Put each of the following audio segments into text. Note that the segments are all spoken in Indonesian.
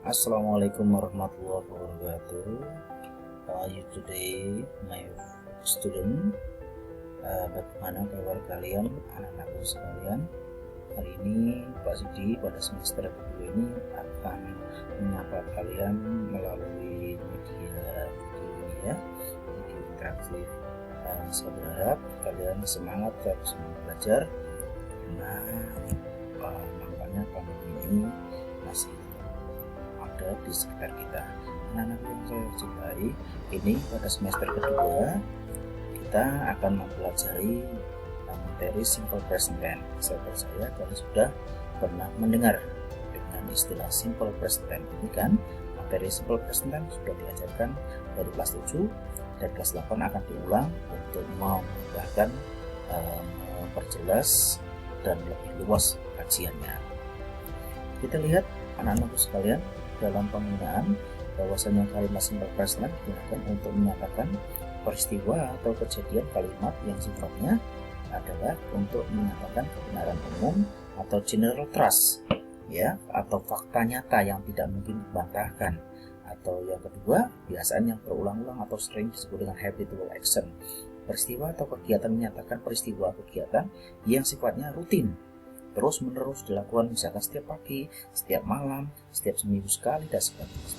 Assalamualaikum warahmatullahi wabarakatuh. How are you today, my student? Bagaimana kabar kalian, anak-anakku sekalian? Hari ini Pak Sidi pada semester kedua ini akan menyapa kalian melalui media video ini ya, video interaktif. Saya berharap kalian semangat terus belajar karena nampaknya pandemi ini masih ada di sekitar kita. Anak-anak yang saya cintai, ini pada semester kedua kita akan mempelajari materi simple present tense. Saya percaya kalian sudah pernah mendengar dengan istilah simple present tense ini kan. Materi simple present tense sudah diajarkan dari kelas 7 dan kelas 8 akan diulang untuk memudahkan memperjelas dan lebih luas kajiannya. Kita lihat anak-anakku sekalian, dalam penggunaan bahwasanya kalimat simple present digunakan untuk menyatakan peristiwa atau kejadian kalimat yang sifatnya adalah untuk menyatakan kebenaran umum atau general trust ya, atau fakta nyata yang tidak mungkin dibantahkan. Atau yang kedua, biasanya yang berulang-ulang atau sering disebut dengan habitual action. Peristiwa atau kegiatan menyatakan peristiwa kegiatan yang sifatnya rutin terus menerus dilakukan, misalkan setiap pagi, setiap malam, setiap seminggu sekali dan sebagainya.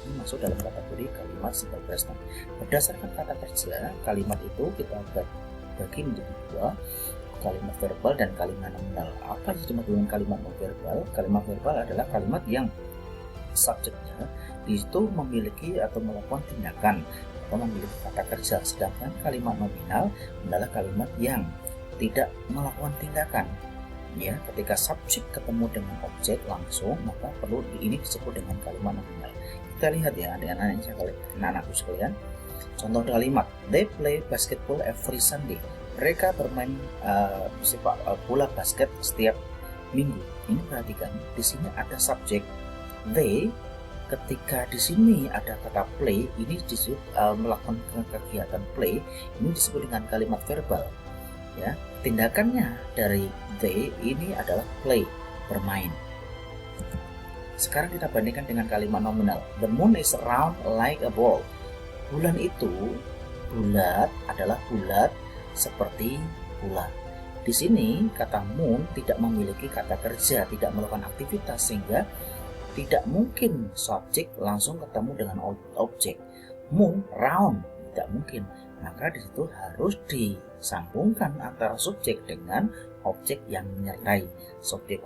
Ini masuk dalam kategori kalimat simple present. Berdasarkan kata kerja, kalimat itu kita bagi menjadi dua, kalimat verbal dan kalimat nominal. Apa yang dimaksud dengan kalimat non-verbal? Kalimat verbal adalah kalimat yang subjeknya itu memiliki atau melakukan tindakan atau memiliki kata kerja, sedangkan kalimat nominal adalah kalimat yang tidak melakukan tindakan. Ya, ketika subjek ketemu dengan objek langsung, maka perlu ini disebut dengan kalimat nominal. Kita lihat ya dengan anak-anakku sekalian. Contoh kalimat, they play basketball every Sunday. Mereka bermain sepak bola basket setiap minggu. Ini perhatikan, di sini ada subjek they. Ketika di sini ada kata play, ini disebut melakukan kegiatan play. Ini disebut dengan kalimat verbal. Ya, tindakannya dari they ini adalah play, bermain. Sekarang kita bandingkan dengan kalimat nominal. The moon is round like a ball. Bulan itu bulat, adalah bulat seperti bola. Di sini kata moon tidak memiliki kata kerja, tidak melakukan aktivitas, sehingga tidak mungkin subjek langsung ketemu dengan objek. Moon round, tidak mungkin. Maka di situ harus disambungkan antara subjek dengan objek yang menyertai. Subjek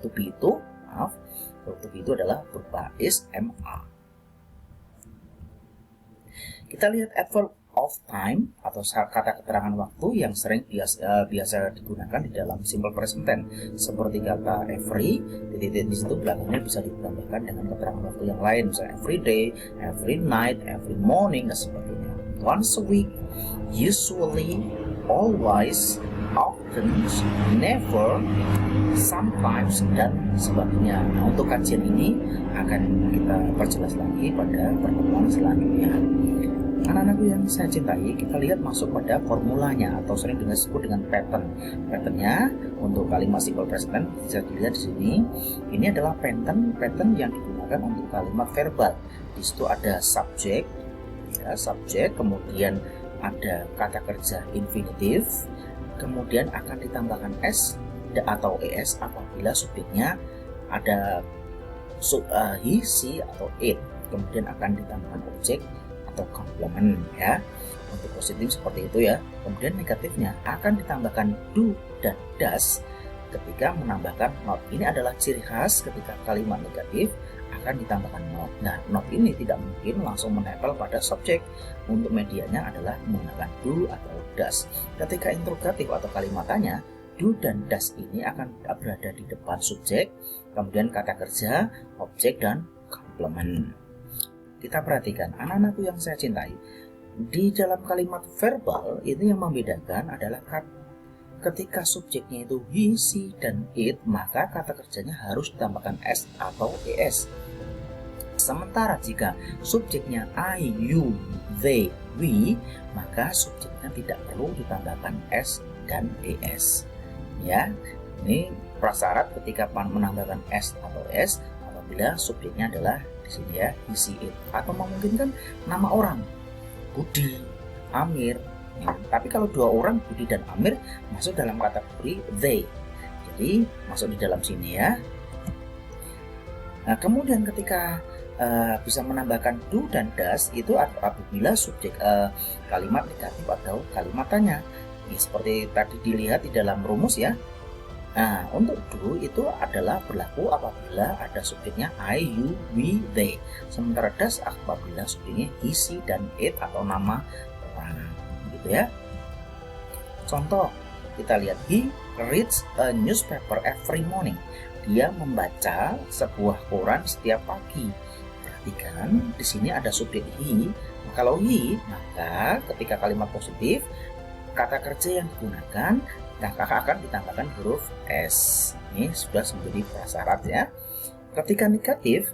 to be itu, adalah berupa is, ma. Kita lihat adverb of time atau kata keterangan waktu yang sering biasa digunakan di dalam simple present tense, seperti kata every, di situ belakangnya bisa ditambahkan dengan keterangan waktu yang lain, misalnya every day, every night, every morning dan sebagainya. Once a week, usually, always, often, never, sometimes dan sebagainya. Nah, untuk kajian ini akan kita perjelas lagi pada pertemuan selanjutnya. Anak-anakku yang saya cintai, kita lihat masuk pada formulanya atau sering disebut dengan pattern. Patternnya untuk kalimat simple present bisa dilihat di sini. Ini adalah pattern yang digunakan untuk kalimat verbal. Di situ ada subjek, ya, subjek, kemudian ada kata kerja infinitive, kemudian akan ditambahkan s atau es apabila subjeknya ada he, she atau it. Kemudian akan ditambahkan objek atau komplement ya. Untuk positif seperti itu ya. Kemudian negatifnya akan ditambahkan do dan does ketika menambahkan not. Ini adalah ciri khas ketika kalimat negatif akan ditambahkan not. Nah, not ini tidak mungkin langsung menempel pada subjek. Untuk medianya adalah menggunakan do atau does. Ketika interrogatif atau kalimat tanya, do dan does ini akan berada di depan subjek, kemudian kata kerja, objek dan komplement. Kita perhatikan, anak-anakku yang saya cintai, di dalam kalimat verbal ini yang membedakan adalah ketika subjeknya itu he, she, dan it, maka kata kerjanya harus ditambahkan s atau es. Sementara jika subjeknya I, you, they, we, maka subjeknya tidak perlu ditambahkan s dan es. Ya, ini prasyarat ketika menambahkan s atau s apabila subjeknya adalah di sini ya, he, she, it, atau memungkinkan nama orang, Budi, Amir. Ya. Tapi kalau dua orang, Budi dan Amir, masuk dalam kategori they. Jadi masuk di dalam sini ya. Nah, kemudian ketika bisa menambahkan do dan does itu apabila subjek kalimat negatif atau kalimat tanya. Ya, seperti tadi dilihat di dalam rumus ya. Nah, untuk do itu adalah berlaku apabila ada subjeknya I, you, we, they. Sementara does apabila subjeknya he, she, dan it atau nama orang, gitu ya. Contoh, kita lihat he reads a newspaper every morning. Dia membaca sebuah koran setiap pagi. Perhatikan, di sini ada subjek he. Kalau he, maka ketika kalimat positif, kata kerja yang digunakan akan ditambahkan huruf S. Ini sudah menjadi prasyarat ya. Ketika negatif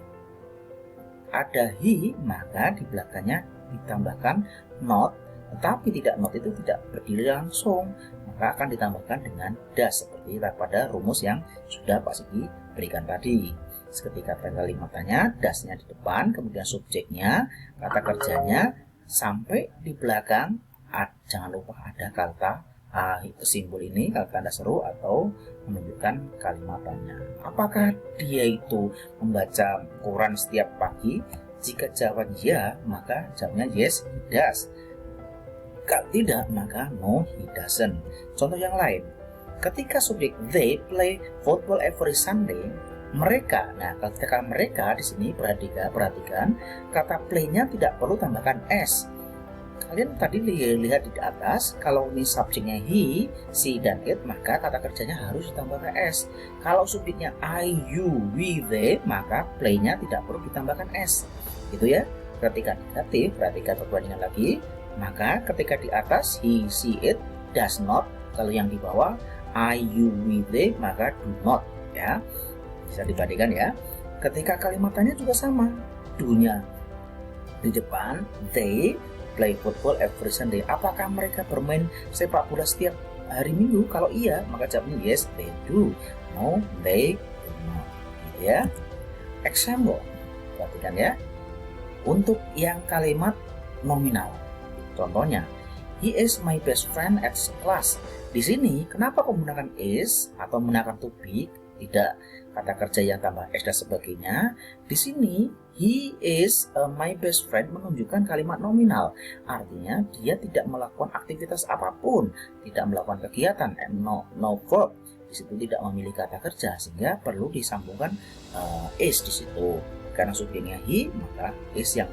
ada he, maka di belakangnya ditambahkan not, tetapi tidak not itu tidak berdiri langsung, maka akan ditambahkan dengan does seperti pada rumus yang sudah Pak Sigi berikan tadi. Ketika kalimatnya does-nya di depan, kemudian subjeknya, kata kerjanya, sampai di belakang jangan lupa ada kata simbol ini, kalau tanda seru atau menunjukkan kalimatnya. Apakah dia itu membaca koran setiap pagi? Jika jawaban ya, maka jawabnya yes, he does. Kalau tidak, maka no, he doesn't. Contoh yang lain, ketika subjek they play football every Sunday, mereka. Nah, ketika mereka di sini perhatikan kata play-nya tidak perlu tambahkan s. Kalian tadi lihat di atas, kalau ini subjeknya he, she, dan it, maka kata kerjanya harus ditambahkan s. Kalau subjeknya I, you, we, they, maka play-nya tidak perlu ditambahkan s. Gitu ya. Ketika negatif, perhatikan perbandingan lagi, maka ketika di atas he, she, it, does not. Kalau yang di bawah I, you, we, they, maka do not. Ya, bisa dibandingkan ya. Ketika kalimatnya juga sama, do-nya di depan, they play football every Sunday. Apakah mereka bermain sepak bola setiap hari Minggu? Kalau iya, maka jawabnya yes, they do. No, they do not. Gitu ya. Example, perhatikan ya. Untuk yang kalimat nominal, contohnya, he is my best friend at class. Di sini, kenapa menggunakan is atau menggunakan to be, tidak kata kerja yang tambah s dan sebagainya? Di sini he is my best friend menunjukkan kalimat nominal, artinya dia tidak melakukan aktivitas apapun, tidak melakukan kegiatan, no verb. Di situ tidak memilih kata kerja, sehingga perlu disambungkan is di situ. Karena subjeknya he, maka is yang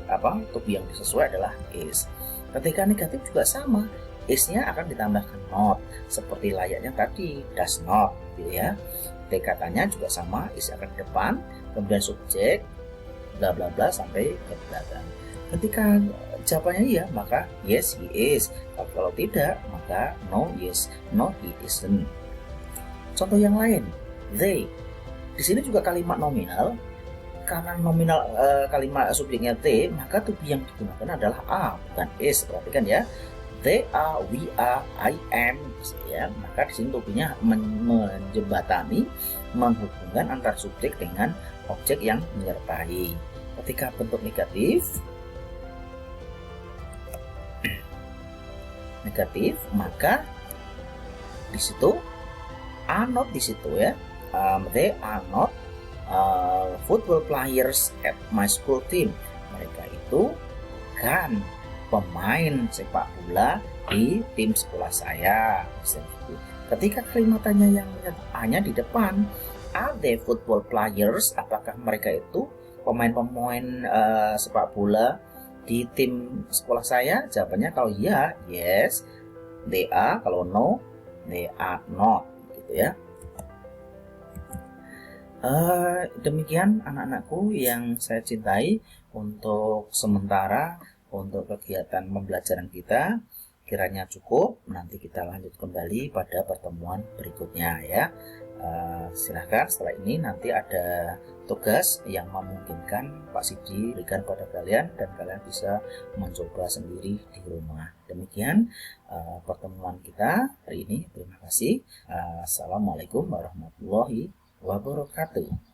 to be yang sesuai adalah is. Ketika negatif juga sama, is-nya akan ditambahkan not, seperti layaknya tadi does not, gitu ya. Katanya juga sama, is akan di depan, kemudian subjek, bla bla bla sampai ke belakang. Ketika jawabannya iya, maka yes he is. Kalau tidak, maka no yes, no he isn't. Contoh yang lain, they. Di sini juga kalimat nominal. Karena nominal kalimat subjeknya they, maka to be yang digunakan adalah are, bukan is. Perhatikan ya. They are, we are, I am, ya. Maka di sini to-be-nya menjembatani, menghubungkan antara subjek dengan objek yang menyertai. Ketika bentuk negatif, maka di situ are not di situ ya. They are not football players at my school team. Mereka itu kan pemain sepak bola di tim sekolah saya. Ketika kalimatnya yang hanya di depan, are they football players? Apakah mereka itu pemain-pemain sepak bola di tim sekolah saya? Jawabannya kalau ya, yes, they are. Kalau no, they are not. Gitu ya. Demikian anak-anakku yang saya cintai, untuk sementara untuk kegiatan pembelajaran kita kiranya cukup. Nanti kita lanjut kembali pada pertemuan berikutnya ya. Silahkan setelah ini nanti ada tugas yang memungkinkan Pak Sidi berikan pada kalian dan kalian bisa mencoba sendiri di rumah. Demikian pertemuan kita hari ini. Terima kasih. Assalamualaikum warahmatullahi wabarakatuh.